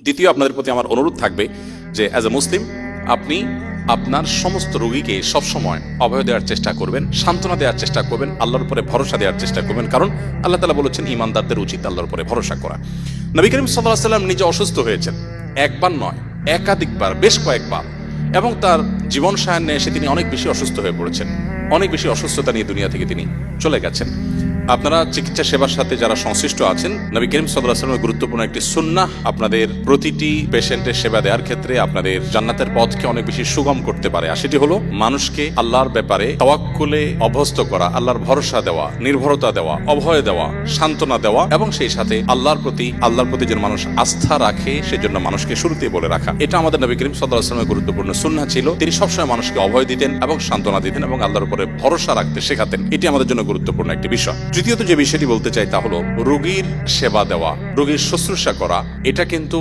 দ্বিতীয়, আপনাদের প্রতি আমার অনুরোধ থাকবে যে অ্যাজ এ মুসলিম আপনি আপনার সমস্ত রোগীকে সবসময় অভয় দেওয়ার চেষ্টা করবেন, সান্ত্বনা দেওয়ার চেষ্টা করবেন, আল্লাহর উপরে ভরসা দেওয়ার চেষ্টা করবেন, কারণ আল্লাহ তাআলা বলেছেন ঈমানদারদের উচিত আল্লাহর উপরে ভরসা করা। নবী করিম সাল্লাল্লাহু আলাইহি ওয়াসাল্লাম নিজে অসুস্থ হয়েছেন, একবার নয় একাধিকবার, বেশ কয়েকবার, এবং তার জীবন সায়ান্নে এসে তিনি অনেক বেশি অসুস্থ হয়ে পড়েছেন, অনেক বেশি অসুস্থতা নিয়ে দুনিয়া থেকে তিনি চলে গেছেন। আপনারা চিকিৎসা সেবার সাথে যারা সংশ্লিষ্ট আছেন, নবী করিম সাল্লাল্লাহু আলাইহি ওয়াসাল্লামের গুরুত্বপূর্ণ একটি সুন্নাহ আপনাদের প্রতিটি পেশেন্টের সেবা দেওয়ার ক্ষেত্রে আপনাদের জান্নাতের পথকে অনেক বেশি সুগম করতে পারে, আর সেটি হলো মানুষকে আল্লাহর ব্যাপারে তাওয়াক্কুলে অভ্যস্ত করা, আল্লাহর ভরসা দেওয়া, নির্ভরতা দেওয়া, অভয় দেওয়া, সান্ত্বনা দেওয়া, এবং সেই সাথে আল্লাহর প্রতি যেন মানুষ আস্থা রাখে সেজন্য মানুষকে শুরুতেই বলে রাখা। এটা আমাদের নবী করিম সাল্লাল্লাহু আলাইহি ওয়াসাল্লামের গুরুত্বপূর্ণ সুন্নাহ ছিল। তিনি সবসময় মানুষকে অভয় দিতেন এবং সান্ত্বনা দিতেন এবং আল্লাহর উপরে ভরসা রাখতে শেখাতেন। এটি আমাদের জন্য গুরুত্বপূর্ণ একটি বিষয়। তৃতীয়ত যে বিষয়টি বলতে চাই তা হলো রোগীর সেবা দেওয়া, রোগীর শুশ্রূষা করা। এটা কিন্তু